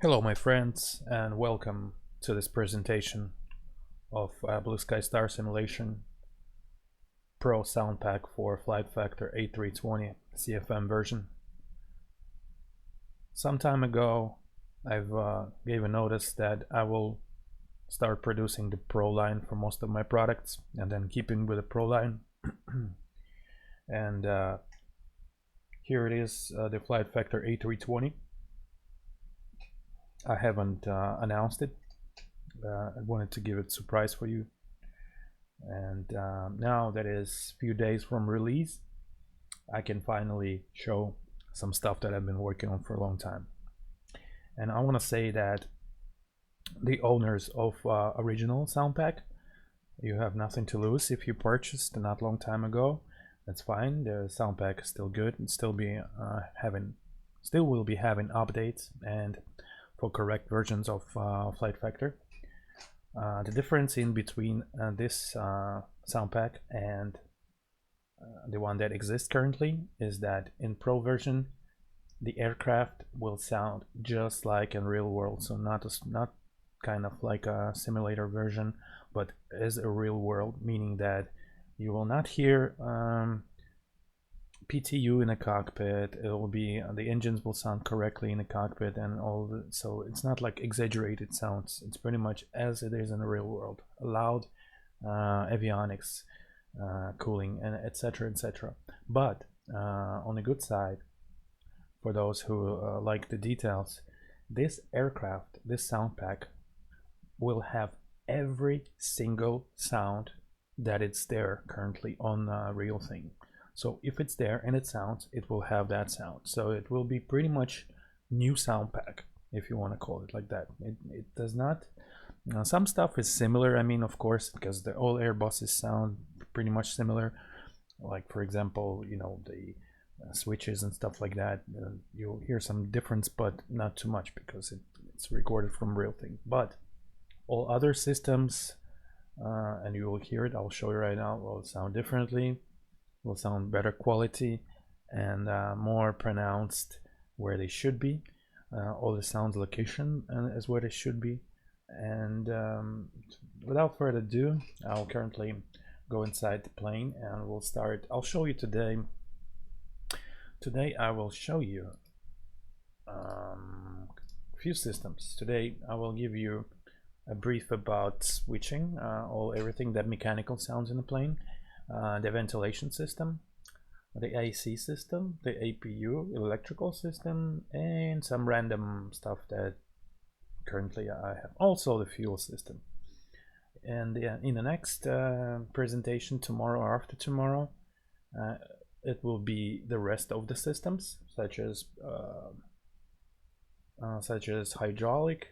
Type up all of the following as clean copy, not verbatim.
Hello my friends, and welcome to this presentation of Blue Sky Star Simulation Pro Sound Pack for Flight Factor A320 CFM version. Some time ago I've gave a notice that I will start producing the Pro line for most of my products and then keeping with the Pro line. And here it is, the Flight Factor A320. I haven't announced it. I wanted to give it a surprise for you. And now that is a few days from release, I can finally show some stuff that I've been working on for a long time. And I want to say that the owners of original sound pack, you have nothing to lose if you purchased not long time ago. That's fine. The sound pack is still good and still will be having updates and for correct versions of Flight Factor. The difference in between this sound pack and the one that exists currently is that in Pro version the aircraft will sound just like in real world, so not kind of like a simulator version, but as a real world, meaning that you will not hear PTU in a cockpit. It will be the engines will sound correctly in the cockpit and all so it's not like exaggerated sounds. It's pretty much as it is in the real world. Loud avionics, cooling, and etc. But on the good side, for those who like the details, this aircraft, this sound pack will have every single sound that it's there currently on the real thing. So if it's there and it sounds, it will have that sound. So it will be pretty much new sound pack, if you want to call it like that. It does not, some stuff is similar, I mean, of course, because all Airbuses sound pretty much similar. Like for example, you know, the switches and stuff like that, you'll hear some difference, but not too much because it's recorded from real thing. But all other systems, and you will hear it, I'll show you right now, will sound differently, will sound better quality and more pronounced where they should be. All the sound location is where they should be. And without further ado, I'll currently go inside the plane and we'll start. I'll show you today I will show you a few systems. Today I will give you a brief about switching everything that mechanical sounds in the plane, the ventilation system, the AC system, the APU, electrical system, and some random stuff that currently I have. Also the fuel system. And in the next presentation tomorrow or after tomorrow, it will be the rest of the systems, such as hydraulic,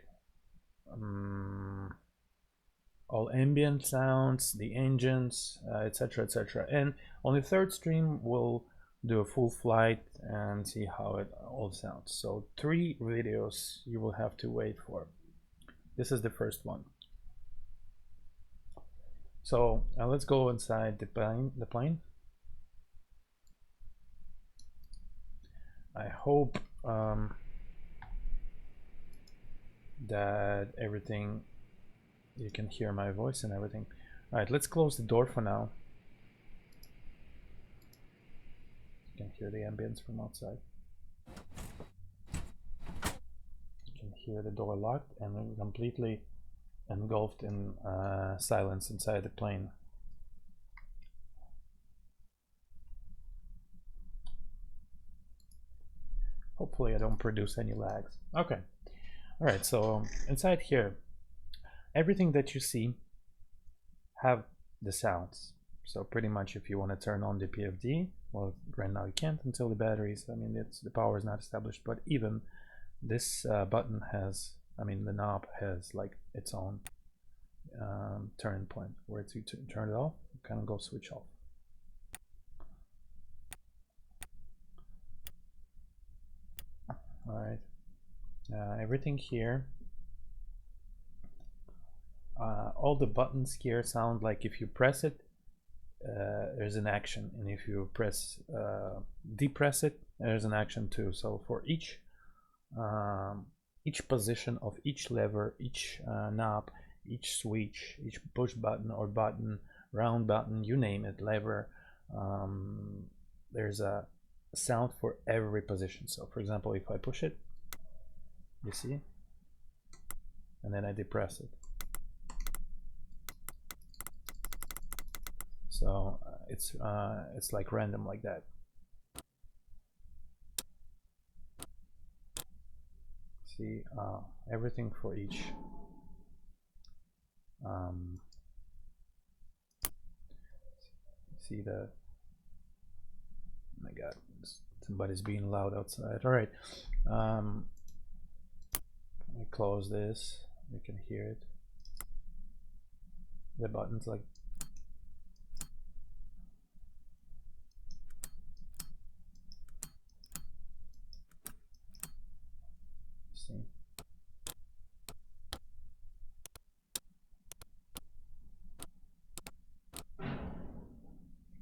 all ambient sounds, the engines, etc. And on the third stream we'll do a full flight and see how it all sounds. So 3 videos you will have to wait for. This is the first one. So let's go inside the plane. I hope that everything, you can hear my voice and everything. All right, let's close the door for now. You can hear the ambience from outside. You can hear the door locked and we're completely engulfed in silence inside the plane. Hopefully I don't produce any lags. Okay. All right, so inside here, everything that you see have the sounds. So pretty much if you want to turn on the PFD, well, right now you can't until the batteries, I mean, the power is not established, but even this button has, I mean, the knob has like its own turning point where to turn it off, kind of go switch off. All right, everything here, all the buttons here sound like if you press it, there's an action, and if you depress it, there's an action too. So for each each position of each lever, each knob, each switch, each push button or button, round button, you name it, lever. There's a sound for every position. So for example, if I push it, you see, and then I depress it. So it's like random like that. See, everything for each. See the, oh my God, somebody's being loud outside. All right, let me close this. You can hear it. The buttons like. See.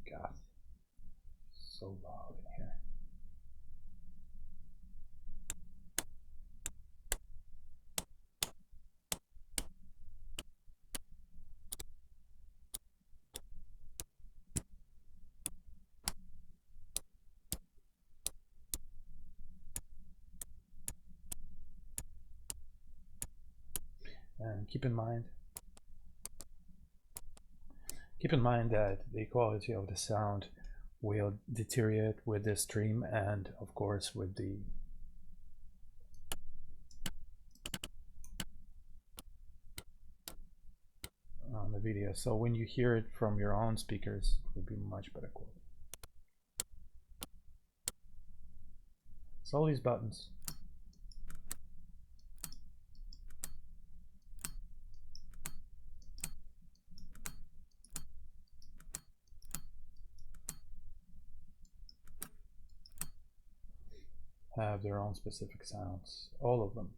God, so loud in here. And keep in mind that the quality of the sound will deteriorate with the stream and of course with the on the video. So when you hear it from your own speakers, it will be much better quality. So all these buttons. Have their own specific sounds, all of them.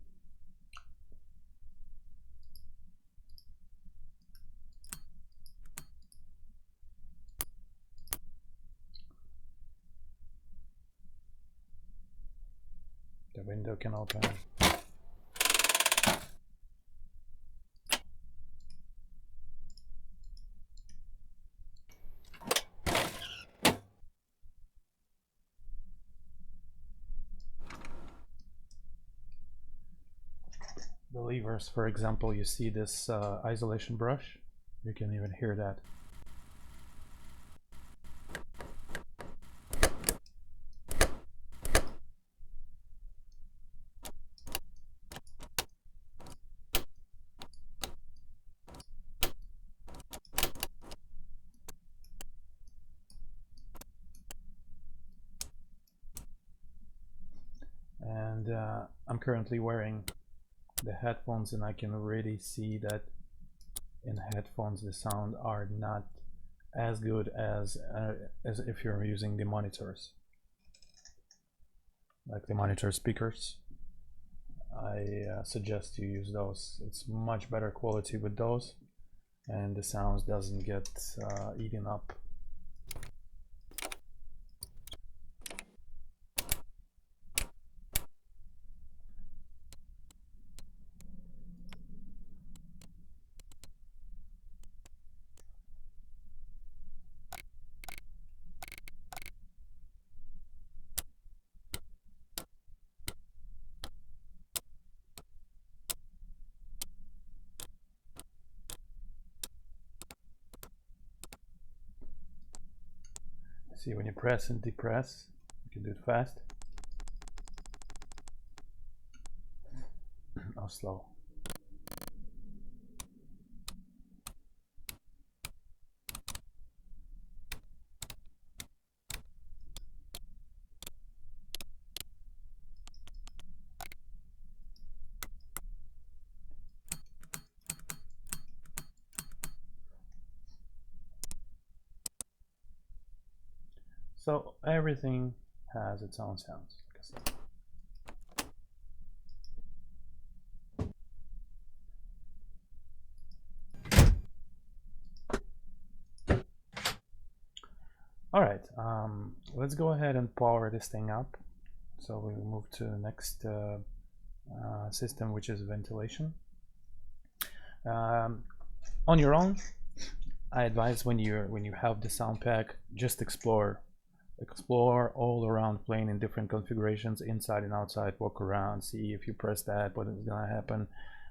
The window can open. The levers, for example, you see this isolation brush. You can even hear that. And I'm currently wearing the headphones, and I can already see that in headphones the sound are not as good as if you're using the monitors, like the monitor speakers. I suggest you use those. It's much better quality with those, and the sounds doesn't get eaten up. See, when you press and depress, you can do it fast or slow. So everything has its own sounds, like I said. All right, let's go ahead and power this thing up. So we will move to the next system, which is ventilation. On your own, I advise when you have the sound pack, just explore all around plane in different configurations, inside and outside. Walk around, see if you press that, what is gonna happen.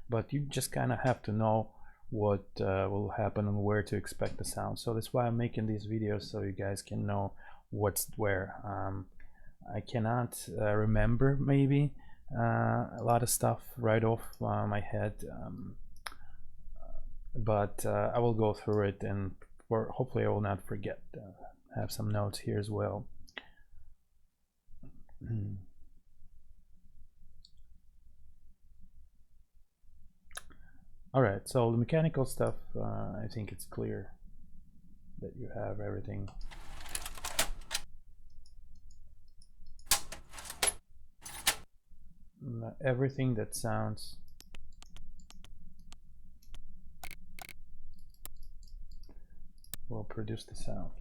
But you just kind of have to know what will happen and where to expect the sound. So that's why I'm making these videos, so you guys can know what's where. I cannot remember maybe a lot of stuff right off my head, but I will go through it, and hopefully I will not forget. Have some notes here as well. All right, so the mechanical stuff, I think it's clear that you have everything. Everything that sounds will produce the sound.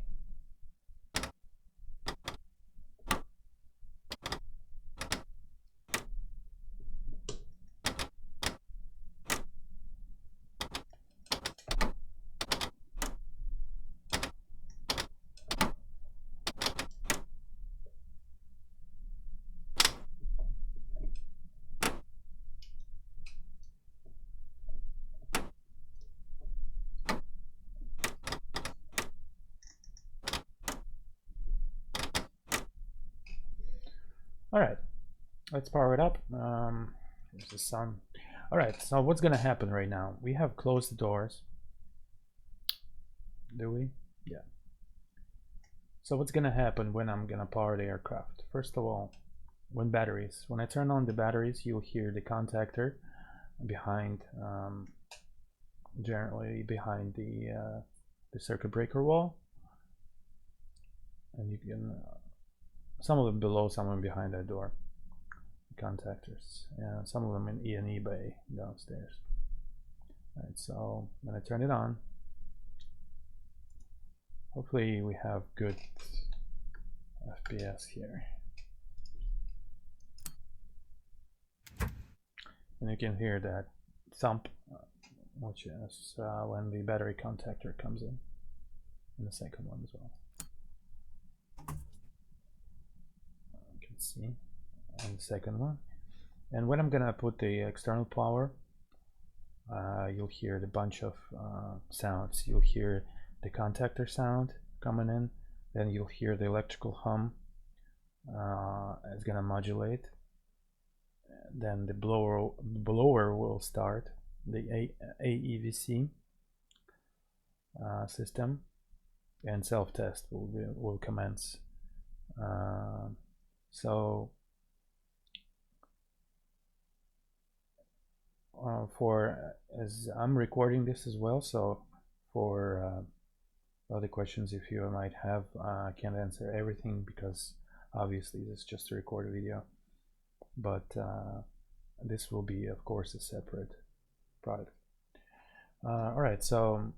All right, let's power it up. Here's the sun. All right, so what's gonna happen right now? We have closed the doors. Do we? Yeah. So what's gonna happen when I'm gonna power the aircraft? First of all, when I turn on the batteries, you'll hear the contactor behind, generally behind the circuit breaker wall, and you can some of them below, some of them behind that door. Contactors, yeah, some of them in E&E bay downstairs. All right, so I'm gonna turn it on. Hopefully we have good FPS here, and you can hear that thump, which is when the battery contactor comes in, and the second one as well. You can see on the second one. And when I'm gonna put the external power, you'll hear the bunch of sounds. You'll hear the contactor sound coming in, then you'll hear the electrical hum. It's gonna modulate. Then the blower will start, the AEVC system, and self-test will commence. So as I'm recording this as well, so for other questions if you might have, I can't answer everything because obviously this is just a recorded video, but this will be of course a separate product. All right, so I'm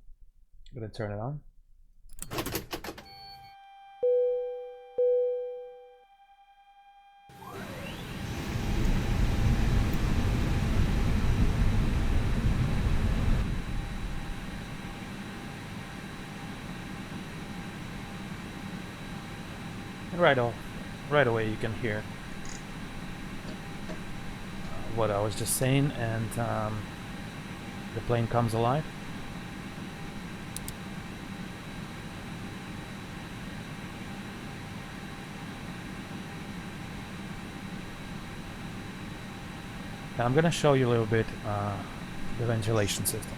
gonna turn it on. Right away you can hear what I was just saying, and the plane comes alive. Now I'm going to show you a little bit the ventilation system.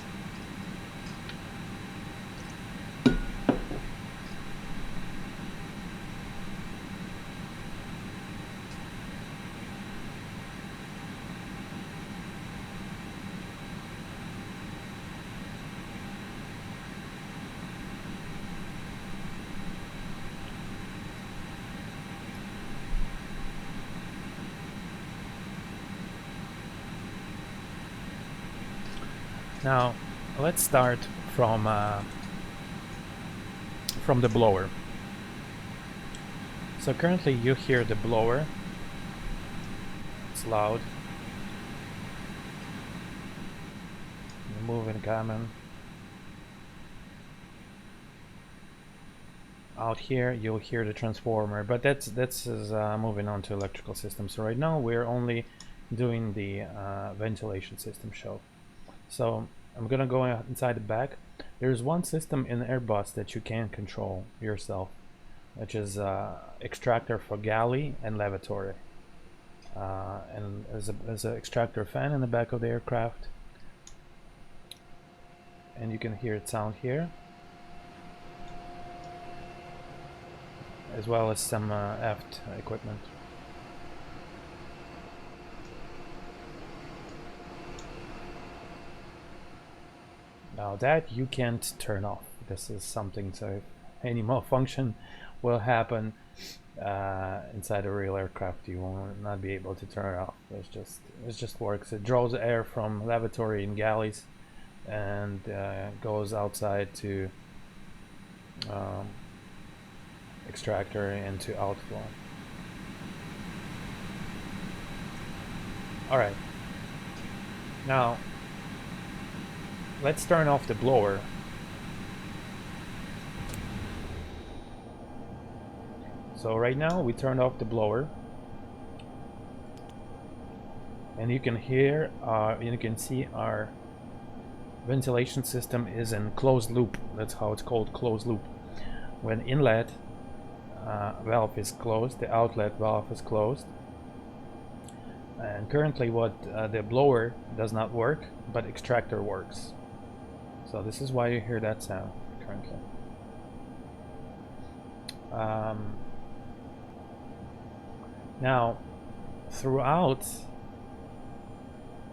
Now let's start from the blower. So currently you hear the blower, it's loud, coming, coming. Out here you'll hear the transformer, but that's moving on to electrical systems. So right now we're only doing the ventilation system show. So I'm gonna go inside the back. There's one system in Airbus that you can control yourself, which is extractor for galley and lavatory. And there's an extractor fan in the back of the aircraft, and you can hear it sound here, as well as some aft equipment. Now that you can't turn off. This is something, so if any malfunction will happen inside a real aircraft, you will not be able to turn it off. It just works. It draws air from lavatory and galleys and goes outside to extractor into outflow. Alright, now let's turn off the blower. So right now we turned off the blower, and you can hear you can see our ventilation system is in closed loop. That's how it's called, closed loop. When inlet valve is closed, the outlet valve is closed. And currently the blower does not work, but extractor works. So this is why you hear that sound currently. Now, throughout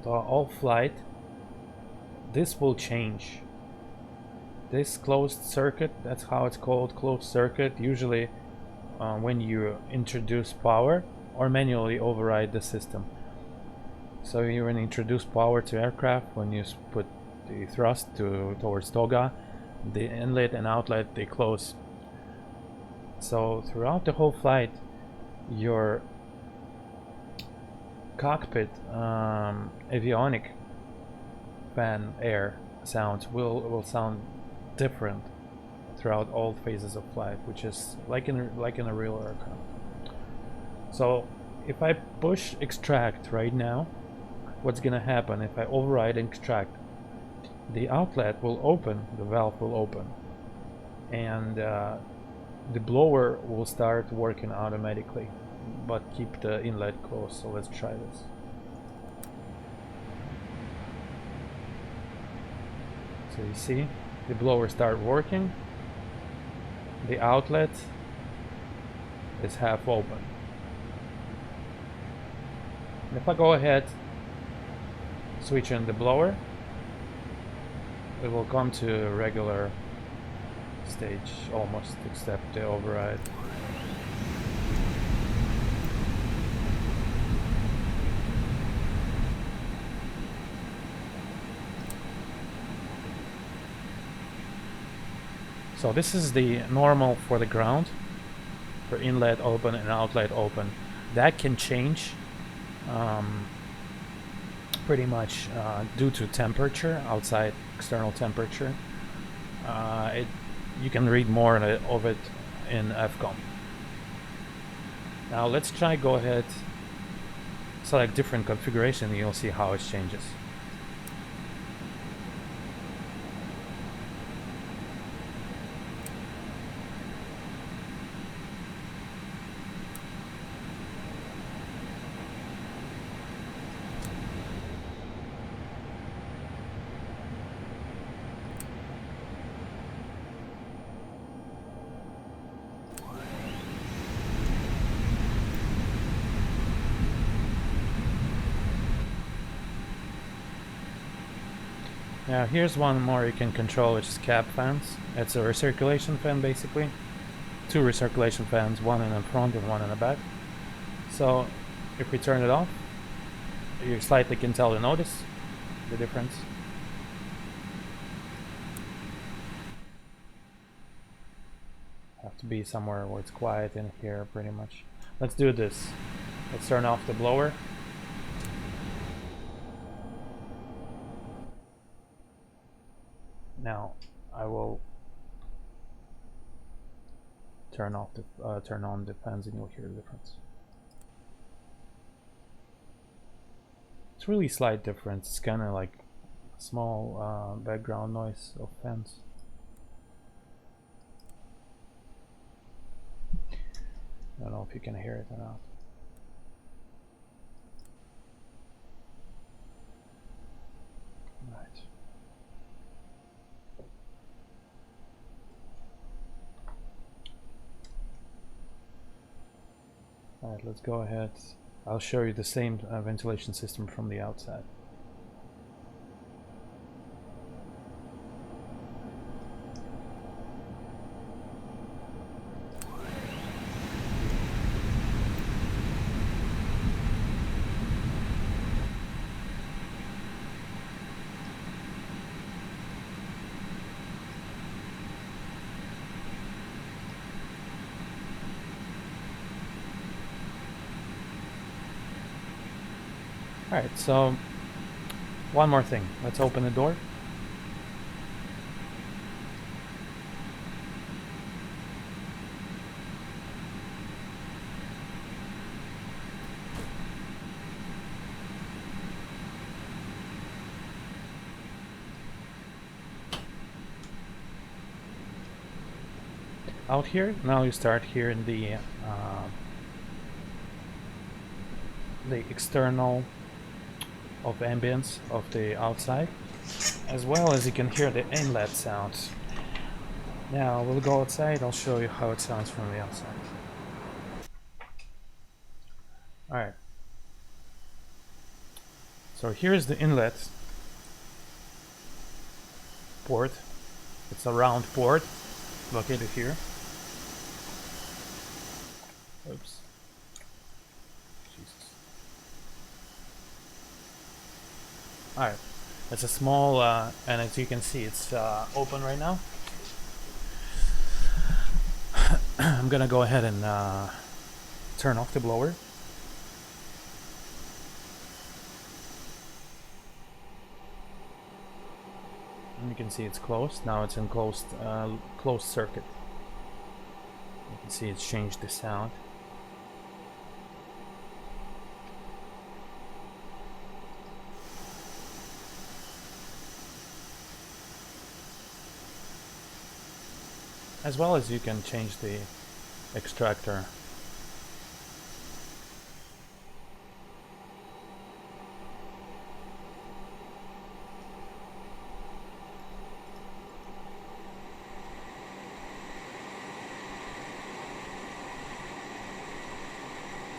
the whole flight, this will change. This closed circuit, that's how it's called, closed circuit, usually when you introduce power or manually override the system. So you when introduce power to aircraft, when you put the thrust towards toga, the inlet and outlet, they close. So throughout the whole flight, your cockpit avionic fan air sounds will sound different throughout all phases of flight, which is like in a real aircraft. So if I push extract right now, what's gonna happen if I override and extract? The outlet will open, the valve will open, and the blower will start working automatically, but keep the inlet closed. So let's try this. So you see the blower start working, the outlet is half open. And if I go ahead, switch on the blower, it will come to a regular stage almost, except the override. So this is the normal for the ground, for inlet open and outlet open. That can change pretty much due to temperature, outside external temperature. You can read more of it in FCOM. Now let's try go ahead, select different configuration, and you'll see how it changes. Now here's one more you can control, which is cab fans. It's a recirculation fan basically. Two recirculation fans, one in the front and one in the back. So if we turn it off, you slightly can tell and notice the difference. Have to be somewhere where it's quiet in here pretty much. Let's do this. Let's turn off the blower. Now I will turn on the fans and you'll hear the difference. It's really slight difference. It's kind of like small background noise of fans. I don't know if you can hear it or not. Right. Alright, let's go ahead. I'll show you the same ventilation system from the outside. Alright, so one more thing. Let's open the door. Out here, now you start hearing the external of ambience of the outside, as well as you can hear the inlet sounds. Now we'll go outside. I'll show you how it sounds from the outside. Alright, so here's the inlet port. It's a round port located here. Oops. Jesus. Alright, it's a small, and as you can see, it's open right now. I'm gonna go ahead and turn off the blower. And you can see it's closed. Now it's in closed circuit. You can see it's changed the sound. As well as you can change the extractor.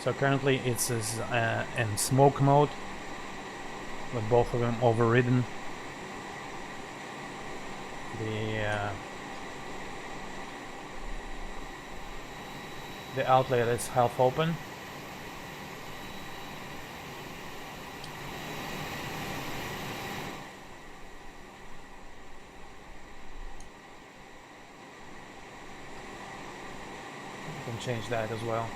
So currently it's in smoke mode with both of them overridden. The outlet is half open. You can change that as well.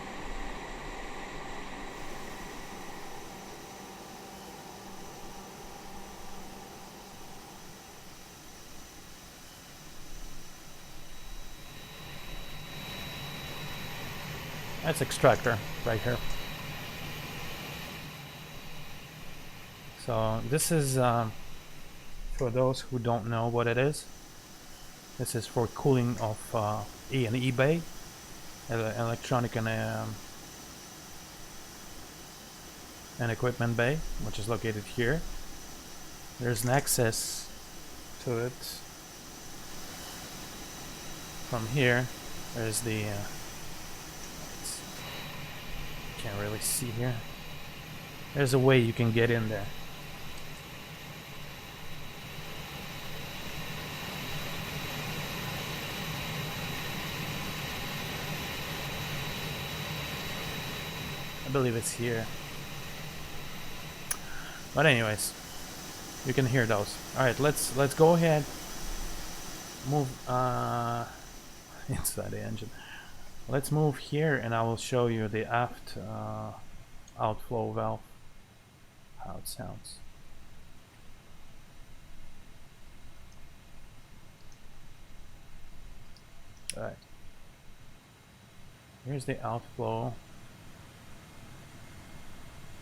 That's extractor right here. So this is, for those who don't know what it is, this is for cooling of E and E bay, electronic and equipment bay, which is located here. There's an access to it from here. There's the can't really see here. There's a way you can get in there. I believe it's here. But anyways, you can hear those. Alright, let's go ahead. Move inside the engine. Let's move here and I will show you the aft outflow valve, how it sounds. Alright. Here's the outflow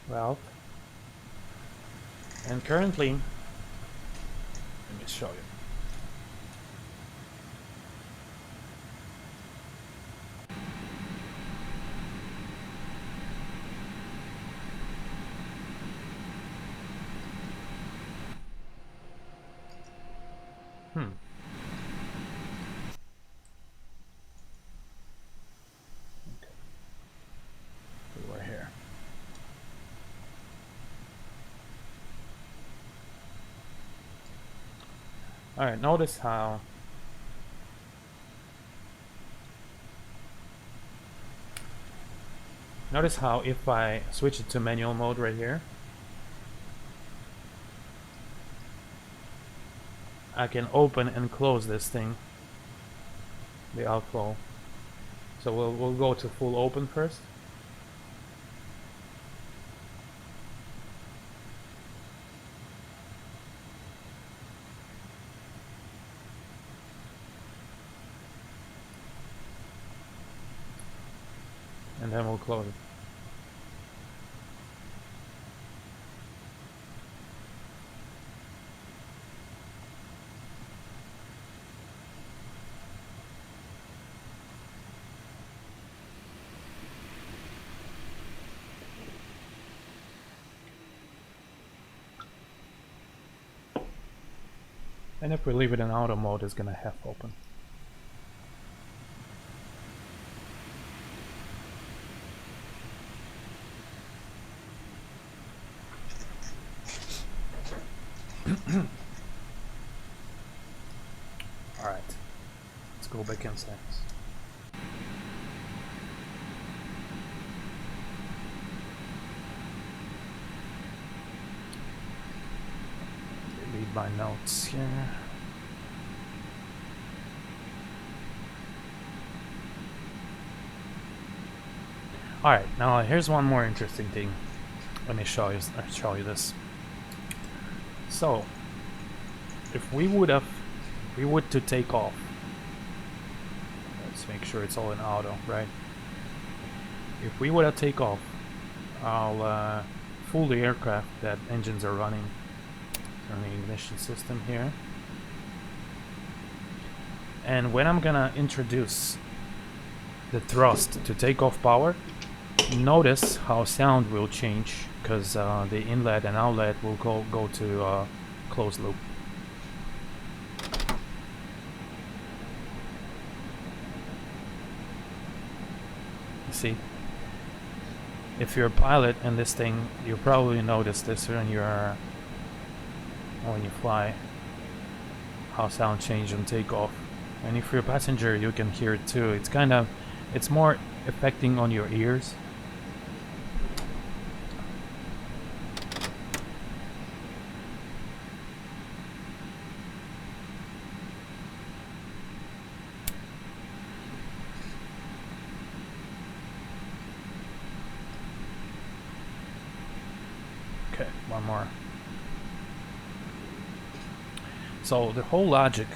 valve. And currently, let me show you. Okay. We're here. All right, notice how if I switch it to manual mode right here, I can open and close this thing, the outflow. So we'll go to full open first. And then we'll close it. And if we leave it in auto mode, it's gonna half open. Alright, let's go back in settings. Delete my notes here. Alright, now here's one more interesting thing. Let me show you this. So, if we would to take off, let's make sure it's all in auto, right? If we would have take off, I'll fool the aircraft that engines are running. Turn the ignition system here. And when I'm gonna introduce the thrust to takeoff power, notice how sound will change, because the inlet and outlet will go to closed loop. You see? If you're a pilot in this thing, you probably notice this when you fly, how sound change on takeoff. And if you're a passenger, you can hear it too. It's more affecting on your ears. Okay, one more. So the whole logic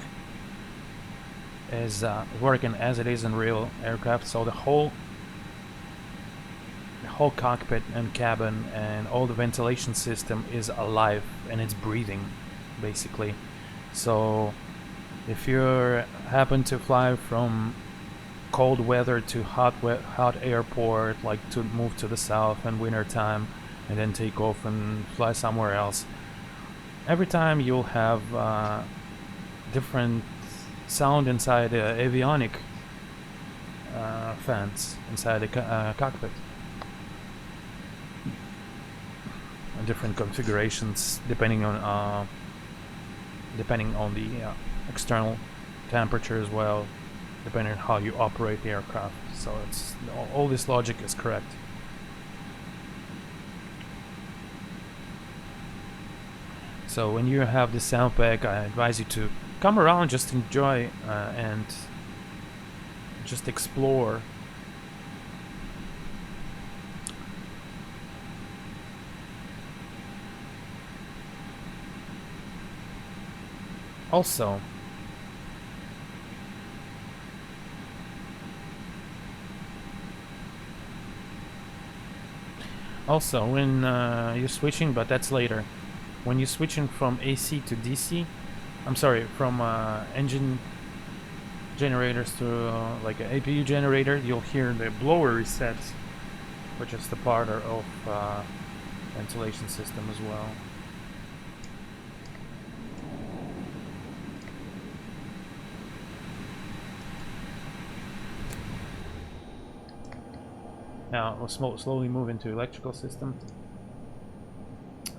is working as it is in real aircraft. So the whole cockpit and cabin and all the ventilation system is alive and it's breathing, basically. So if you happen to fly from cold weather to hot airport, like to move to the south in winter time, and then take off and fly somewhere else, every time you'll have different sound inside the avionic fans inside the cockpit, and different configurations depending on the external temperature as well, depending on how you operate the aircraft. So it's all this logic is correct. So when you have this sound pack, I advise you to come around, just enjoy and just explore. Also, Also, when you're switching, but that's later, when you're switching from AC to DC, I'm sorry, from engine generators to like an APU generator, you'll hear the blower resets, which is the part of ventilation system as well. Now we'll slowly move into electrical system.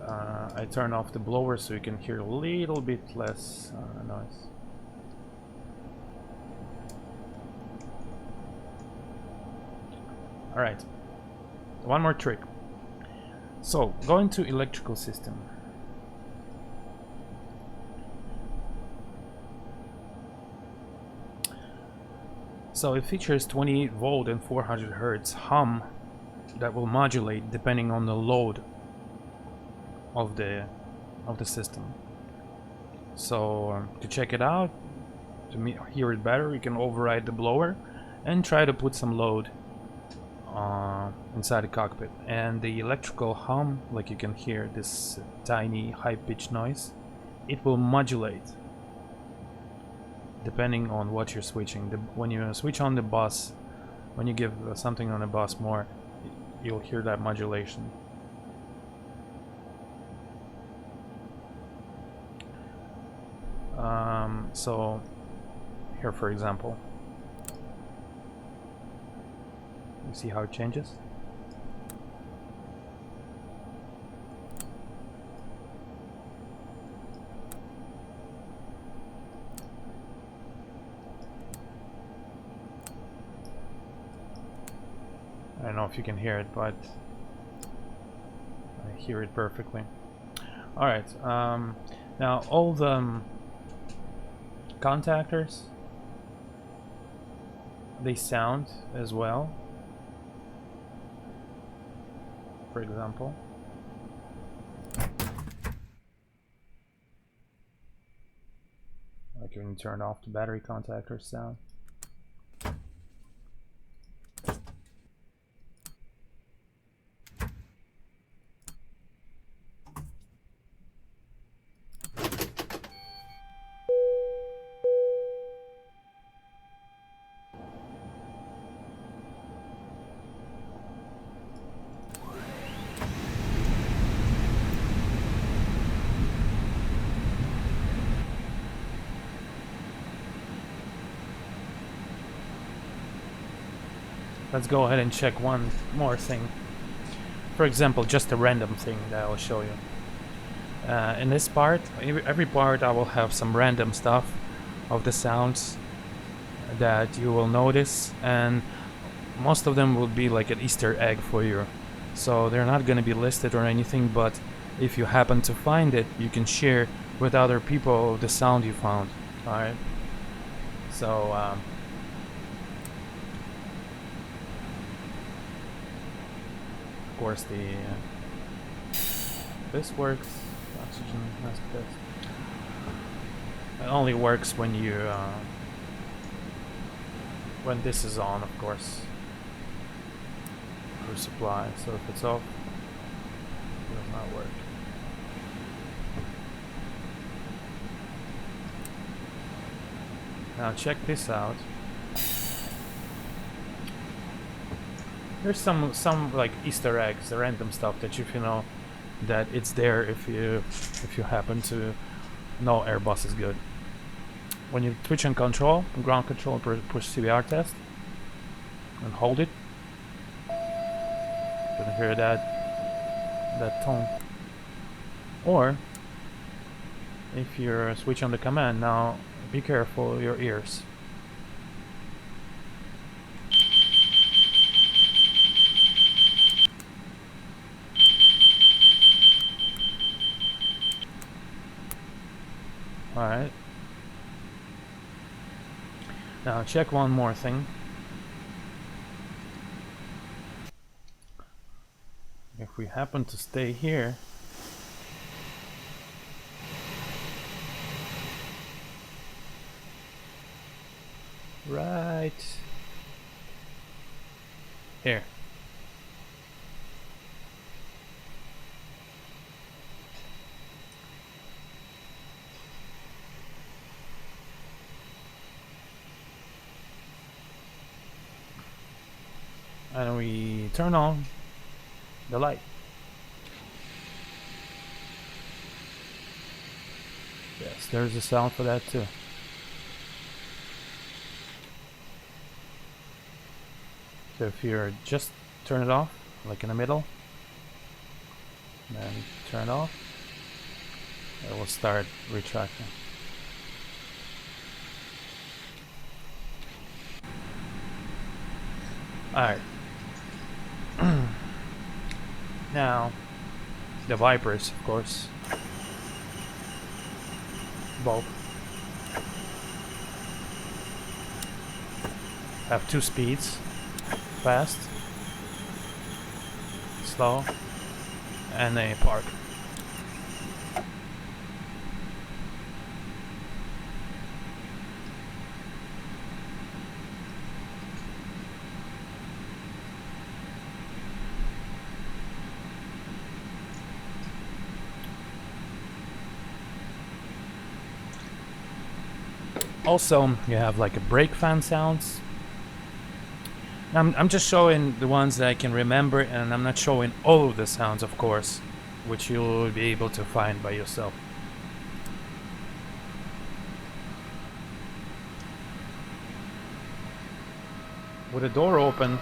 I turn off the blower so you can hear a little bit less noise. Alright, one more trick. So, going to electrical system. So it features 28 volt and 400 Hertz hum that will modulate depending on the load of the system. So to check it out, to hear it better, you can override the blower and try to put some load inside the cockpit. And the electrical hum, like you can hear this tiny high-pitched noise, it will modulate depending on what you're switching. When you switch on the bus, when you give something on the bus more, you'll hear that modulation. So here, for example, you see how it changes? I don't know if you can hear it, but I hear it perfectly. Alright, now all the contactors, they sound as well. For example, like when you turn off the battery contactors sound. Let's go ahead and check one more thing. For example, just a random thing that I'll show you. In this part, every part I will have some random stuff of the sounds that you will notice, and most of them will be like an Easter egg for you. So they're not going to be listed or anything, but if you happen to find it, you can share with other people the sound you found. Alright? So, of course, this works. Oxygen mask test. It only works when you when this is on, of course. For supply. So if it's off, it does not work. Now check this out. There's some like Easter eggs, random stuff that if you know that it's there if you happen to know Airbus is good. When you switch on control, ground control, push CBR test and hold it. You can hear that tone. Or if you switch on the command, now be careful your ears. Alright. Now check one more thing. If we happen to stay here, right here. and we turn on the light. Yes, there's a sound for that too. So if you just turn it off, like in the middle, then turn it off, it will start retracting. Alright. Now, the wipers, of course. Both have 2 speeds: fast, slow, and a park. Also, you have like a brake fan sounds. I'm just showing the ones that I can remember, and I'm not showing all of the sounds, of course, which you'll be able to find by yourself. With the door open,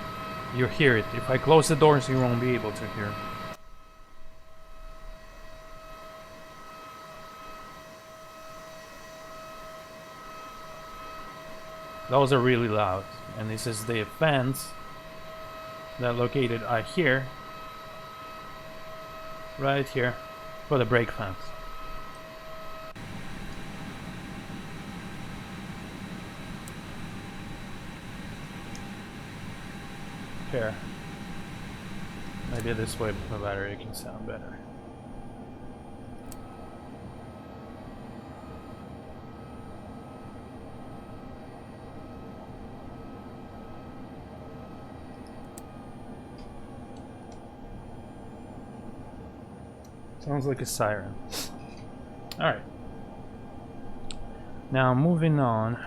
you hear it. If I close the doors, you won't be able to hear it. Those are really loud, and this is the fans that are located here, right here, for the brake fans. Here, maybe this way the battery can sound better. Sounds like a siren. Alright. Now moving on.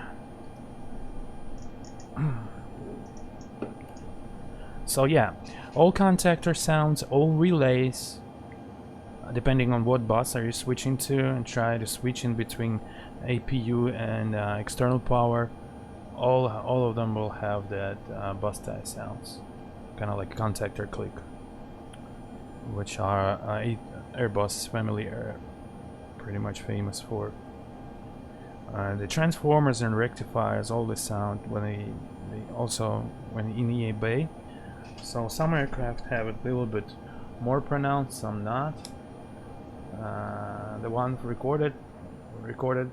So yeah, all contactor sounds, all relays, depending on what bus are you switching to, and try to switch in between APU and external power. All of them will have that bus tie sounds, kind of like contactor click, which are Airbus family are pretty much famous for. The transformers and rectifiers always sound when they also when in EA Bay. So some aircraft have it a little bit more pronounced, some not. The one recorded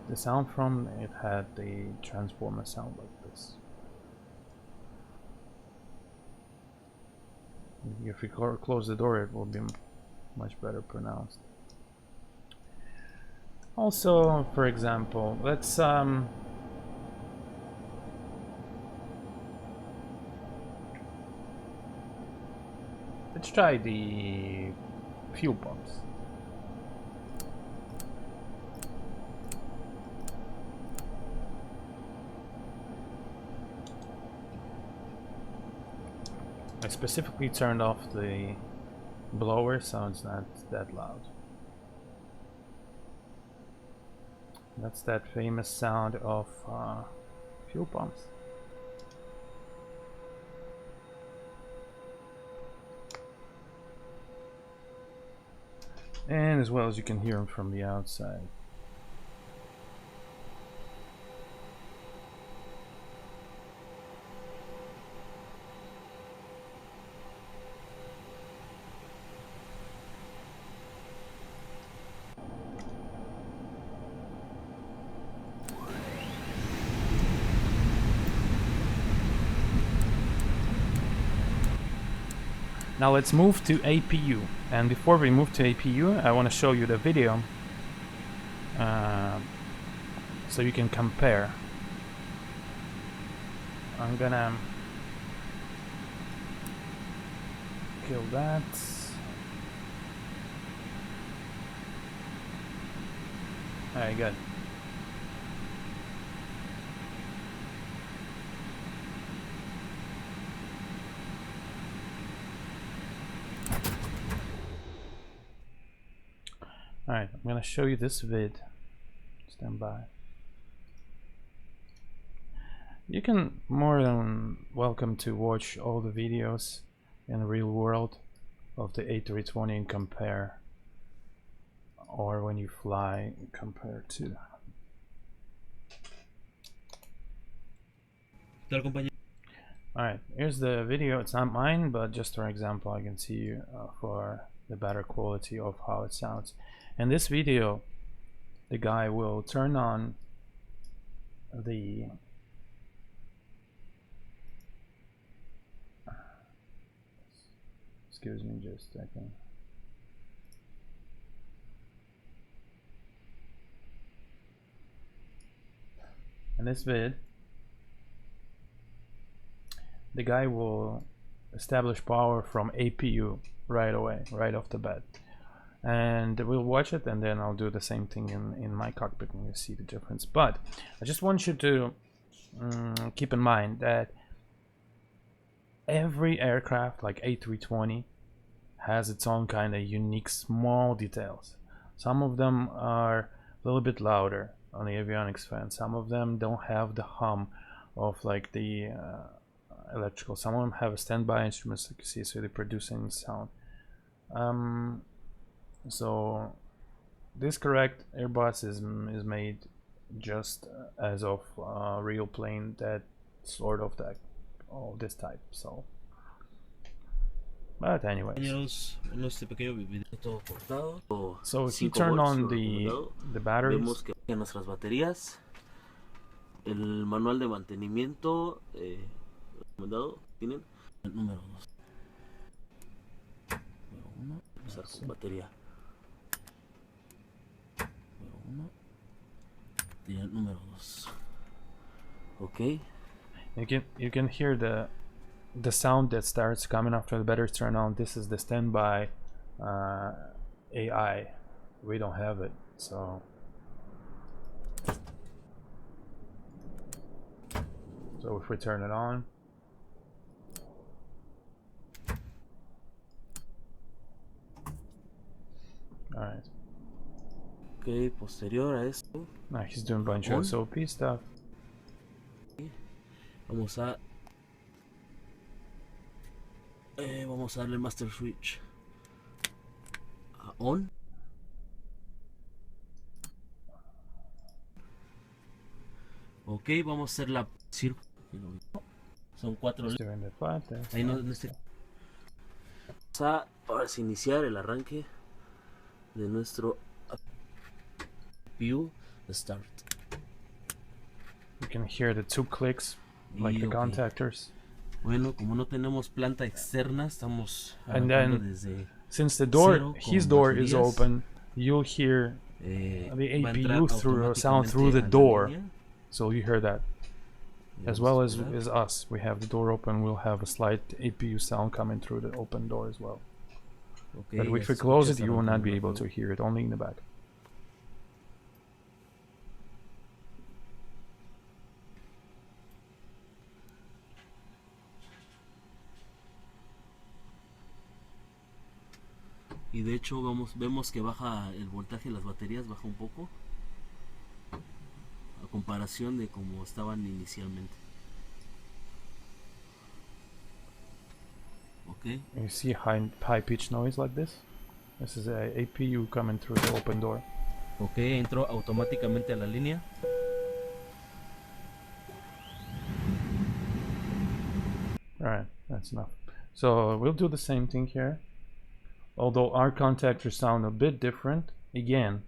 the sound from, it had the transformer sound like this. If you close the door, it will be much better pronounced. Also, for example, let's try the fuel pumps. I specifically turned off the blower so it's not that loud. That's that famous sound of fuel pumps. And as well as you can hear them from the outside. Now let's move to APU, and before we move to APU I want to show you the video so you can compare. I'm gonna kill that. Alright, good. Alright, I'm gonna show you this vid. Stand by. You can more than welcome to watch all the videos in the real world of the A320 and compare, or when you fly compare to. Alright, here's the video. It's not mine, but just for example, I can see for the better quality of how it sounds. In this video, the guy will turn on the excuse me just a second. In this vid, the guy will establish power from APU right away, right off the bat. And we'll watch it, and then I'll do the same thing in my cockpit, and you'll see the difference. But I just want you to keep in mind that every aircraft, like A320, has its own kind of unique small details. Some of them are a little bit louder on the avionics fan. Some of them don't have the hum of like the electrical. Some of them have a standby instruments, like you see, so they're producing sound. So this correct Airbus is made just as of a real plane that sort of that this type. So, but anyways, so if you turn on the batteries, vemos que en nuestras baterías el manual de mantenimiento recomendado tienen el número 2. Número 1, empezar con batería. Número 1, batería número 2. Okay. You can hear the sound that starts coming after the batteries turn on. This is the standby AI. We don't have it, so if we turn it on, all right. Okay, posterior a esto. Now he's doing a bunch of SOP stuff. Vamos a darle el master switch a on. Ok, vamos a hacer la son 4 ahí no, vamos a ahora sí iniciar el arranque de nuestro CPU start. You can hear the 2 clicks like the contactors. Bueno, como no tenemos planta externa, estamos and then desde since the door, his door is open, you'll hear the APU sound through the door. So you hear that. As well as us, we have the door open, we'll have a slight APU sound coming through the open door as well. Okay, but if we close it, you will not be able to hear it, only in the back. Y de hecho vemos que baja el voltaje de las baterías, baja un poco a comparación de como estaban inicialmente. Okay. You see high pitch noise like this? This is a APU coming through the open door. Okay, entró automáticamente a la línea. Alright, that's enough. So we'll do the same thing here. Although our contactors sound a bit different, again,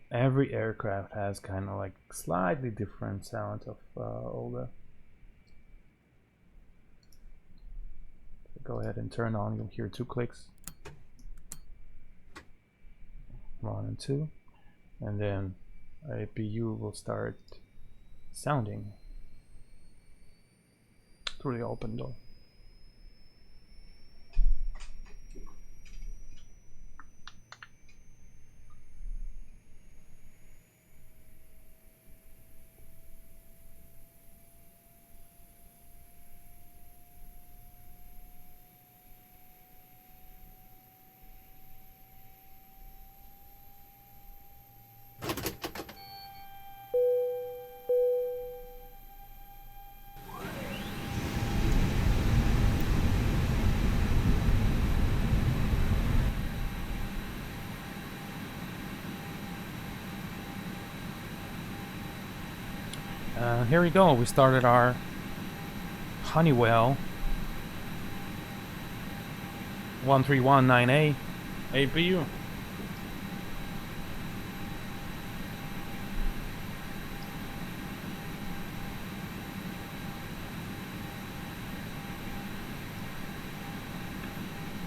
every aircraft has kind of like slightly different sound of all the. Go ahead and turn on, you'll hear 2 clicks. 1 and 2. And then APU will start sounding through the open door. Here we go. We started our Honeywell 1319A APU.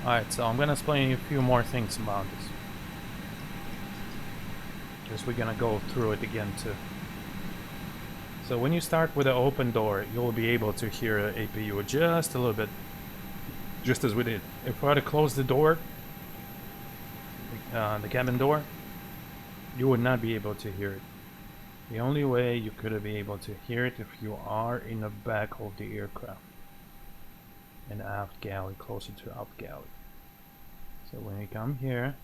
Alright, so I'm gonna explain you a few more things about this. Because we're gonna go through it again too. So when you start with an open door, you'll be able to hear the APU just a little bit. Just as we did. If we had to close the door, the cabin door, you would not be able to hear it. The only way you could be able to hear it if you are in the back of the aircraft. An aft galley, closer to aft galley. So when you come here,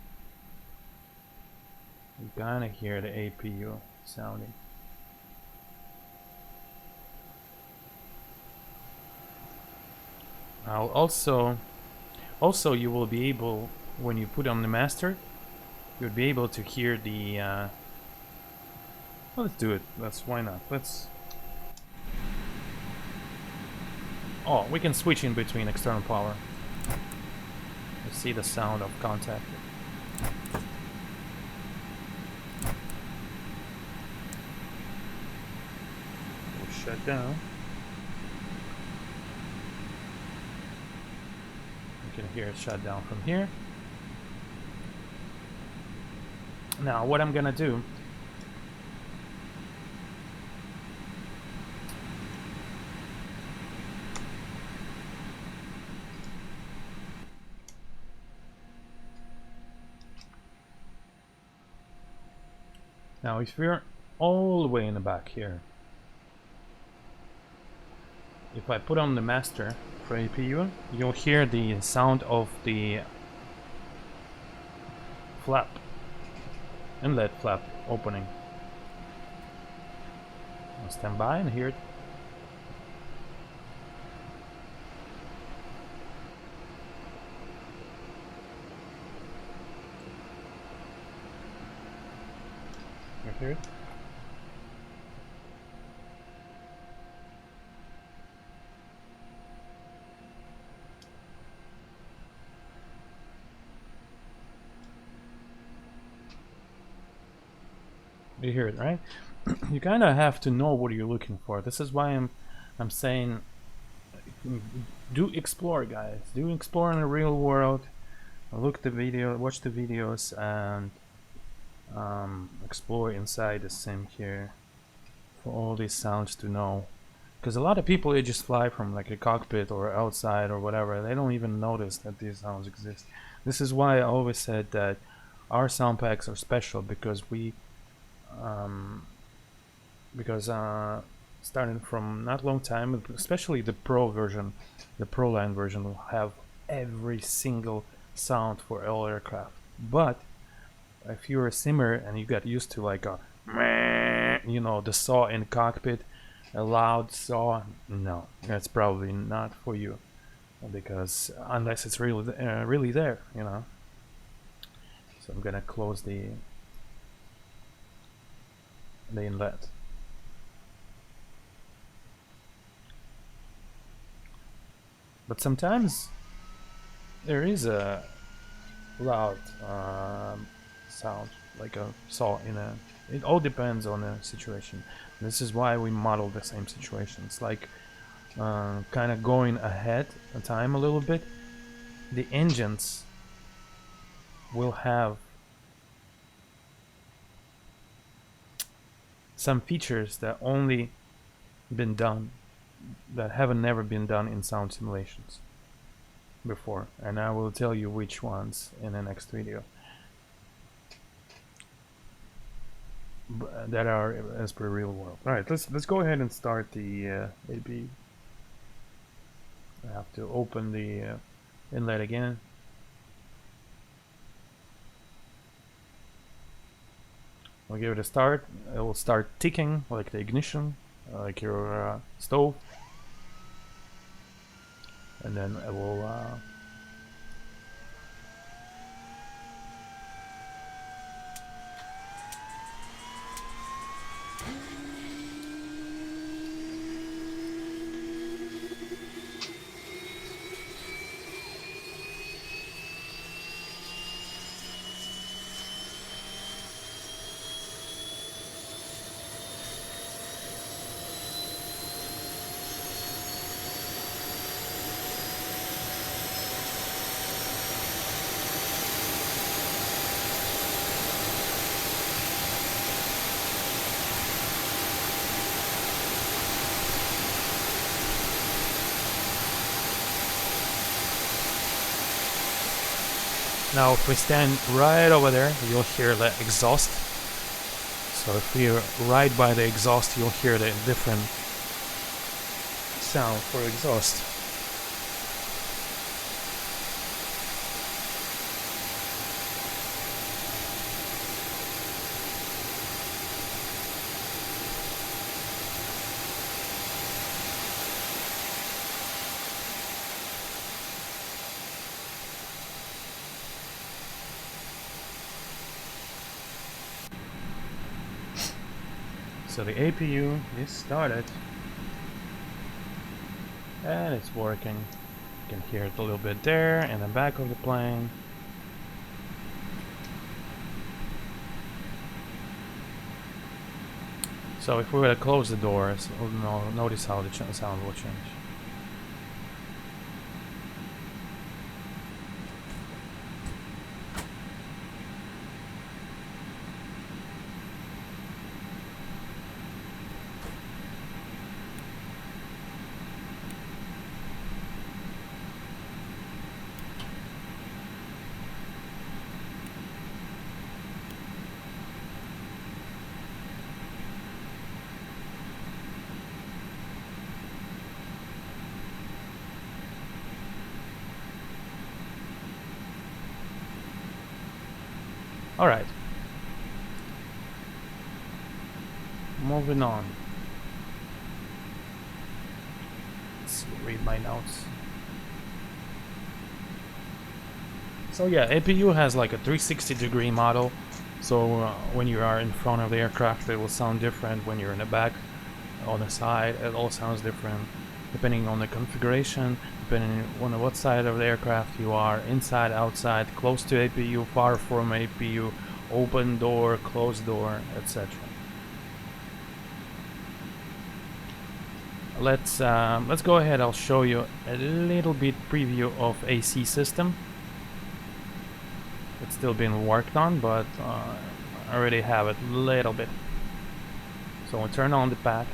you kinda hear the APU sounding. Now also you will be able, when you put on the master, you'll be able to hear the well, let's do it. Why not? Oh, we can switch in between external power. Let's see the sound of contact. We'll shut down. You can hear it shut down from here. Now what I'm gonna do, now if we're all the way in the back here, if I put on the master for APU, you'll hear the sound of the flap, inlet flap opening. I'll stand by and hear it. You hear it? You hear it, right? You kind of have to know what you're looking for. This is why I'm saying, do explore, guys. Do explore in the real world. Look the video, watch the videos, and explore inside the sim here for all these sounds to know. Because a lot of people, they just fly from like a cockpit or outside or whatever. They don't even notice that these sounds exist. This is why I always said that our sound packs are special, because starting from not long time, especially the Pro version, the Pro line version will have every single sound for all aircraft. But if you're a simmer and you got used to like a, you know, the saw in the cockpit, a loud saw, no, that's probably not for you, because unless it's really there, you know. So I'm gonna close the inlet. But sometimes there is a loud sound, like a saw in a. It all depends on the situation. This is why we model the same situations, like kind of going ahead in time a little bit. The engines will have some features that only been done, that haven't never been done in sound simulations before, and I will tell you which ones in the next video, that are as per real world. All right, let's go ahead and start the AB. I have to open the inlet again. We'll give it a start. It will start ticking like the ignition, like your stove, and then it will Now if we stand right over there, you'll hear the exhaust. So if we're right by the exhaust, you'll hear the different sound for exhaust. So the APU is started and it's working. You can hear it a little bit there in the back of the plane. So if we were to close the doors, notice how the sound will change. All right. Moving on. Let's read my notes. So yeah, APU has like a 360-degree model. So when you are in front of the aircraft, it will sound different. When you're in the back, on the side, it all sounds different, depending on the configuration, depending on what side of the aircraft you are, inside, outside, close to APU, far from APU, open door, closed door, etc. Let's go ahead. I'll show you a little bit preview of AC system. It's still being worked on, but I already have it a little bit. So we'll turn on the pack.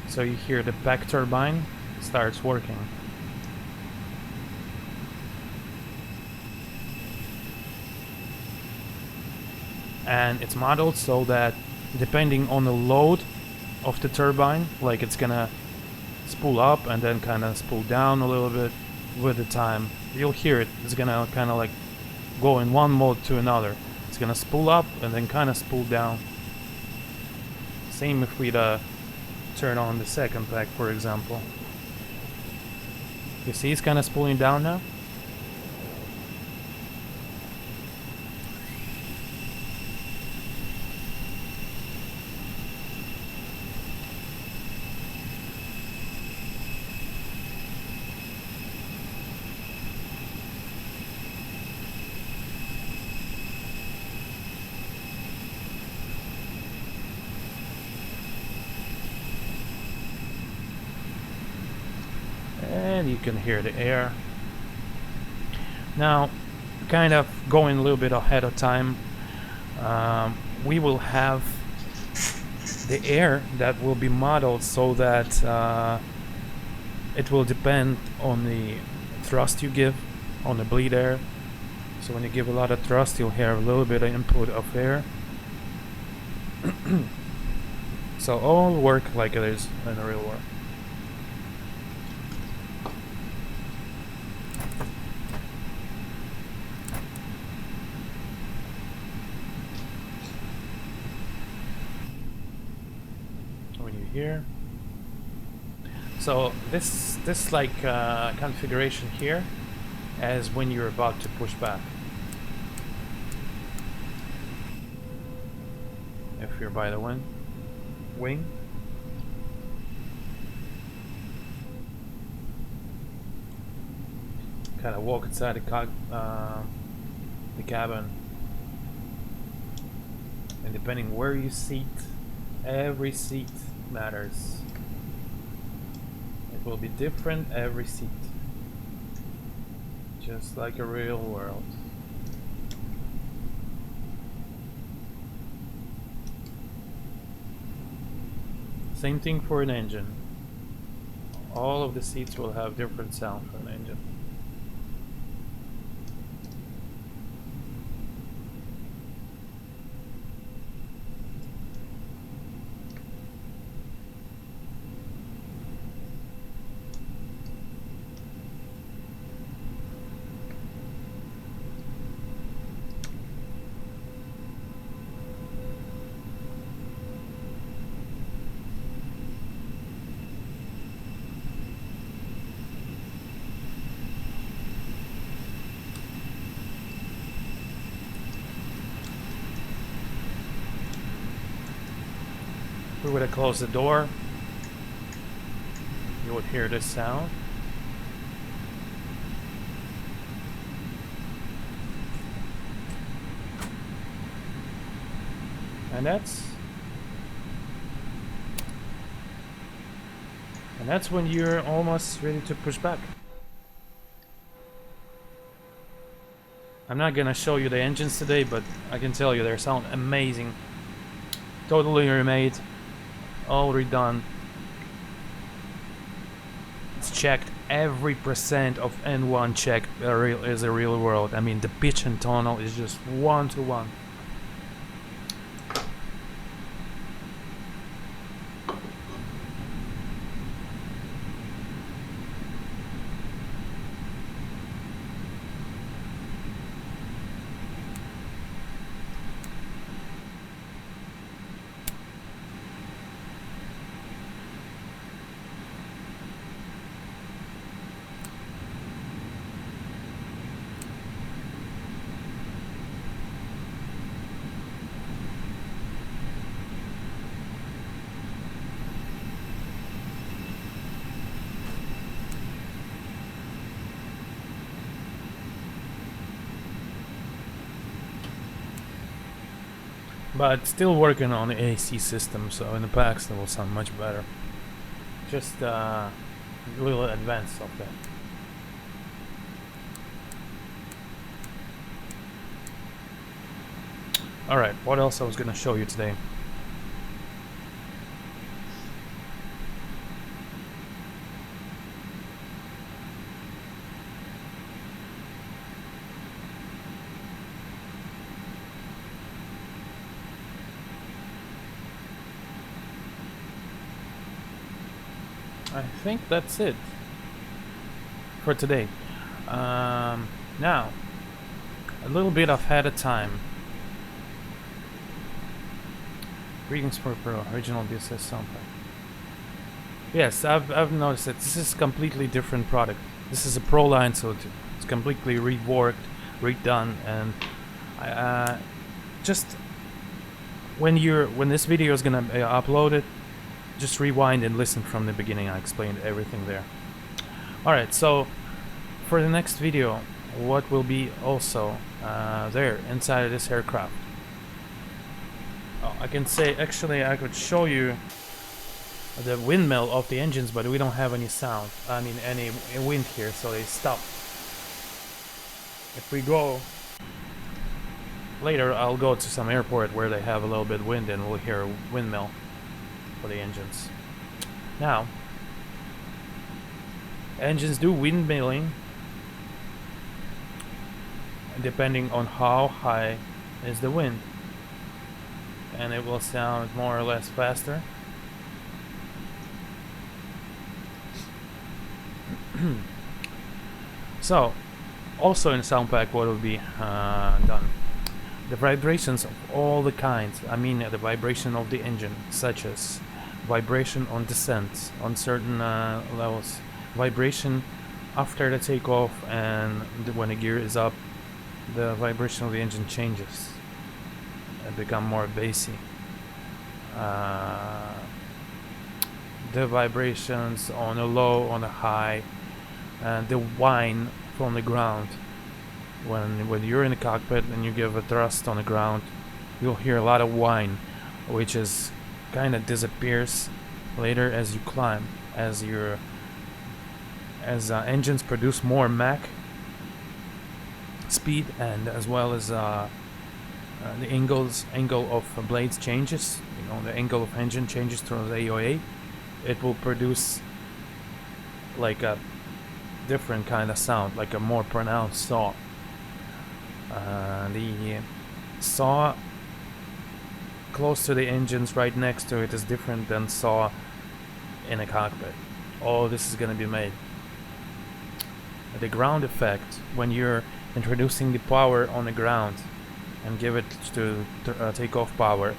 So you hear the back turbine starts working. And it's modeled so that depending on the load of the turbine, like it's gonna spool up and then kind of spool down a little bit with the time. You'll hear it. It's gonna kind of like go in one mode to another. It's gonna spool up and then kind of spool down. Same if we turn on the second pack, for example. You see it's kind of spooling down now? And you can hear the air. Now, kind of going a little bit ahead of time, we will have the air that will be modeled so that it will depend on the thrust you give on the bleed air. So when you give a lot of thrust, you'll hear a little bit of input of air. So all work like it is in the real world. Here. So this like configuration here as when you're about to push back. If you're by the wing. Kind of walk inside the cabin, and depending where you seat, every seat matters. It will be different every seat, just like a real world. Same thing for an engine. All of the seats will have different sound for an engine. If we were to close the door, you would hear this sound. And that's when you're almost ready to push back. I'm not gonna show you the engines today, but I can tell you they sound amazing. Totally remade, all redone. It's checked. Every percent of N1 check is a real world. I mean, the pitch and tonal is just 1-to-1. But still working on the AC system, so in the packs they will sound much better. Just a little advance of that. Alright, what else I was gonna show you today? I think that's it for today. Now, a little bit ahead of time. Greetings for Pro, original DSS soundtrack. Yes, I've noticed that this is a completely different product. This is a Pro line, so it's completely reworked, redone, and just when this video is gonna be uploaded, just rewind and listen from the beginning. I explained everything there. Alright, so for the next video, what will be also there inside of this aircraft? Oh, I can say, actually I could show you the windmill of the engines, but we don't have any sound, I mean any wind here, so they stop. If we go later, I'll go to some airport where they have a little bit of wind and we'll hear a windmill for the engines. Now, engines do windmilling depending on how high is the wind, and it will sound more or less faster. So, also in sound pack, what will be done? The vibrations of all the kinds. I mean, the vibration of the engine, such as vibration on descent on certain levels, vibration after the takeoff, and when the gear is up, the vibration of the engine changes and become more bassy. The vibrations on a low, on a high, and the whine from the ground. When you're in the cockpit and you give a thrust on the ground, you'll hear a lot of whine, which is kind of disappears later as you climb, as engines produce more Mach speed, and as well as the angle of blades changes, you know, the angle of engine changes towards AOA, it will produce like a different kind of sound, like a more pronounced saw. The saw close to the engines right next to it is different than saw in a cockpit. All this is going to be made. The ground effect, when you're introducing the power on the ground and give it to takeoff power,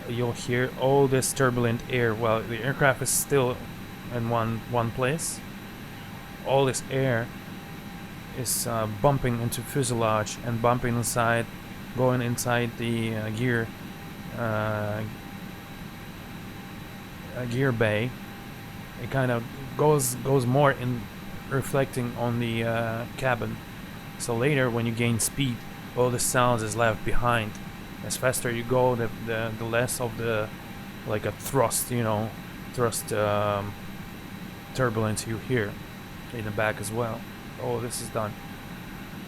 you'll hear all this turbulent air. Well, the aircraft is still in one place. All this air is bumping into fuselage and bumping inside, going inside the gear bay. It kind of goes more in, reflecting on the cabin. So later, when you gain speed, all the sounds is left behind. As faster you go, the less of the, like a thrust, you know, turbulence you hear in the back as well. Oh, this is done.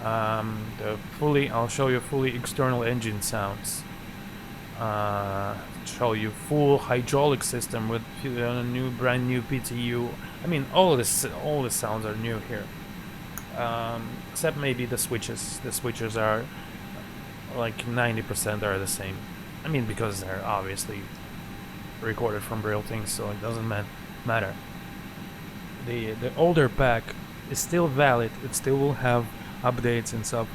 I'll show you fully external engine sounds. Show you full hydraulic system with brand new PTU. I mean, all the sounds are new here, except maybe the switches. The switches are like 90% are the same. I mean, because they're obviously recorded from real things, so it doesn't matter. The older pack is still valid. It still will have updates and stuff,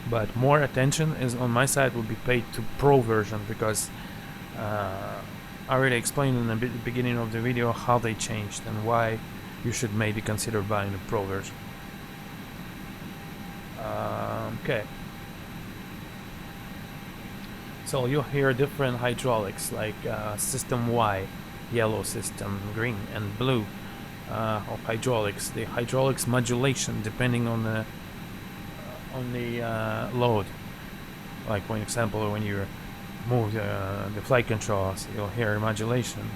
but more attention is on my side will be paid to Pro version, because I already explained in the beginning of the video how they changed and why you should maybe consider buying the Pro version. Okay. So you'll hear different hydraulics, like system Y, yellow, system green, and blue of hydraulics. The hydraulics modulation depending on the load. Like, for example, when you move the flight controls, you'll hear modulation.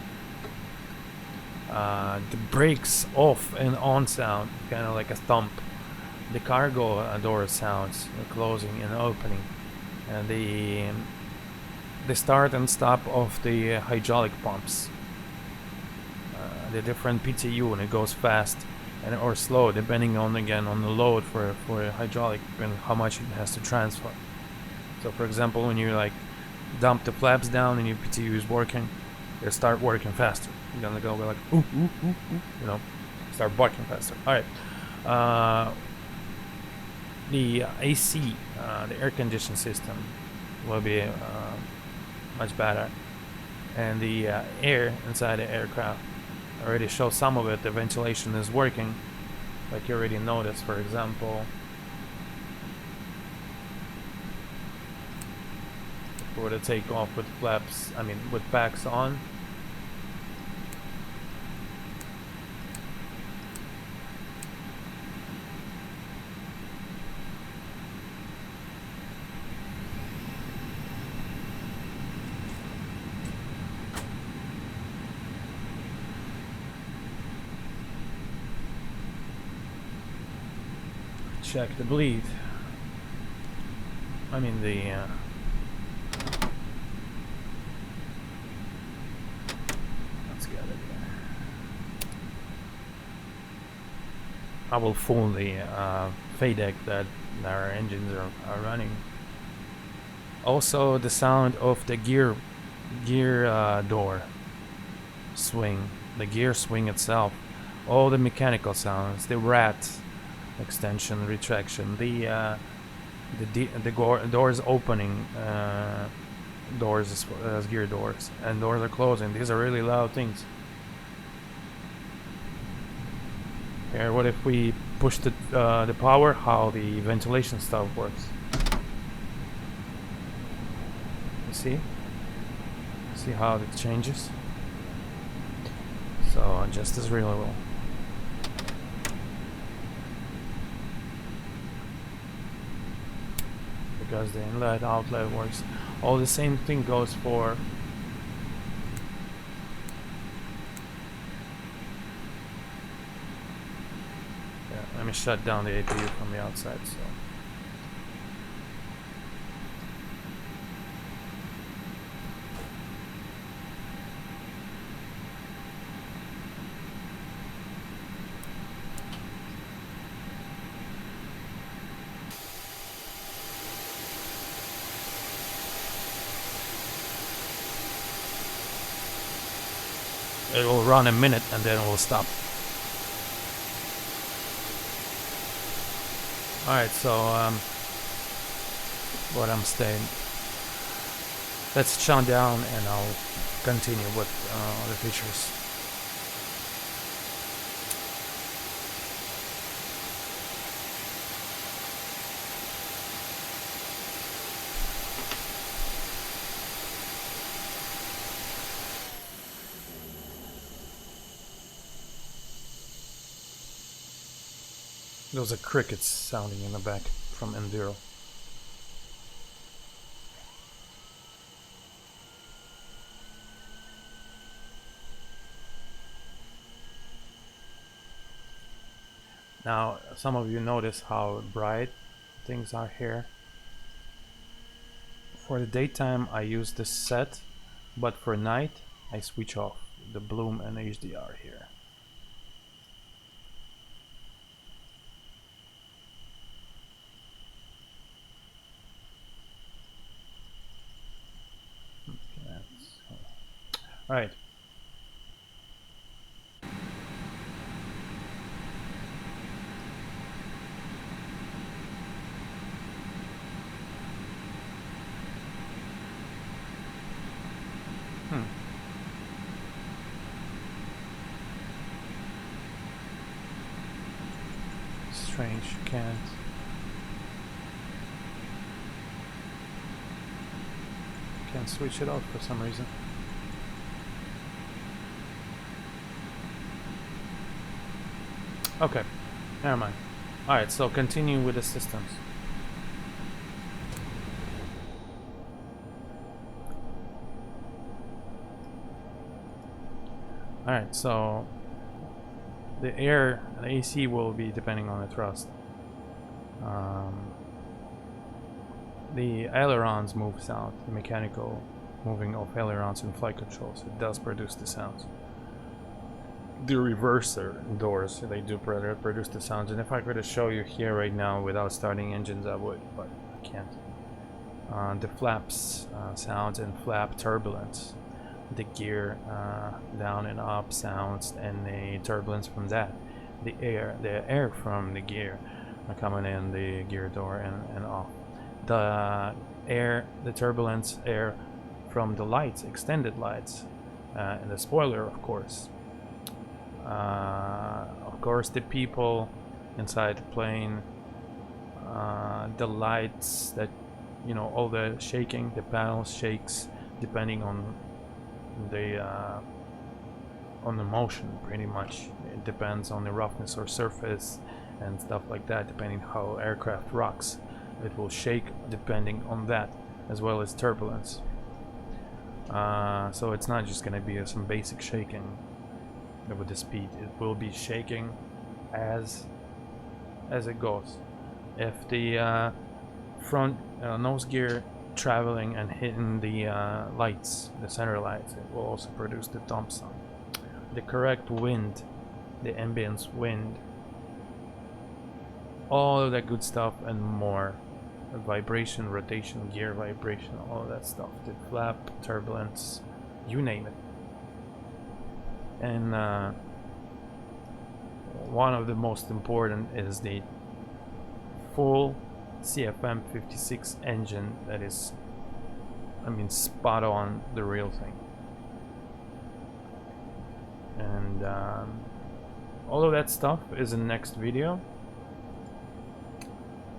The brakes off and on sound, kind of like a thump. The cargo door sounds, closing and opening, and the start and stop of the hydraulic pumps. The different PTU when it goes fast or slow, depending on the load for hydraulic and how much it has to transfer. So, for example, when you like dump the flaps down and your PTU is working, it'll start working faster. You're gonna go like ooh, ooh, ooh, ooh, you know, start barking faster. All right. The AC, the air conditioning system, will be much better, and the air inside the aircraft. I already showed some of it. The ventilation is working, like you already noticed. For example, for the takeoff with flaps, I mean with packs on. Check the bleed. I mean the let's get it here. I will fool the FADEC that our engines are running. Also the sound of the gear door swing, the gear swing itself, all the mechanical sounds, the rat extension, retraction, the doors opening, doors as gear doors, and doors are closing. These are really loud things. Here, what if we push the power? How the ventilation stuff works? You see how it changes? So adjust this really well. Because the inlet outlet works. All the same thing goes for let me shut down the APU from the outside. So it will run a minute and then it will stop. Alright, so what I'm saying, let's shut down and I'll continue with other features. Those are crickets sounding in the back from Enduro. Now, some of you notice how bright things are here. For the daytime I use this set, but for night I switch off the bloom and HDR here. Alright. Strange, can't switch it off for some reason. Okay, never mind. Alright, so continue with the systems. Alright, so the AC will be depending on the thrust. The ailerons move sound, the mechanical moving of ailerons and flight controls, it does produce the sounds. The reverser doors, they do produce the sounds, and if I could show you here right now without starting engines I would, but I can't. The flaps sounds and flap turbulence, the gear down and up sounds and the turbulence from that, the air from the gear coming in the gear door and off, the turbulence air from the lights, extended lights, and the spoiler of course. Of course the people inside the plane, the lights that, you know, all the shaking, the panel shakes depending on the motion pretty much. It depends on the roughness or surface and stuff like that, depending how aircraft rocks. It will shake depending on that, as well as turbulence. So it's not just gonna be some basic shaking with the speed. It will be shaking as it goes. If the front nose gear traveling and hitting the lights, the center lights, it will also produce the thump sound. The correct wind, the ambience wind, all of that good stuff and more. Vibration, rotation, gear vibration, all of that stuff. The flap, turbulence, you name it. And one of the most important is the full CFM 56 engine that is, I mean, spot on the real thing. And all of that stuff is in the next video.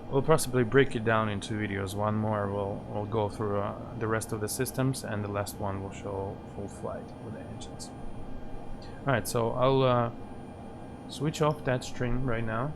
We'll possibly break it down into videos. One more we'll go through the rest of the systems, and the last one will show full flight with the engines. Alright, so I'll switch off that stream right now.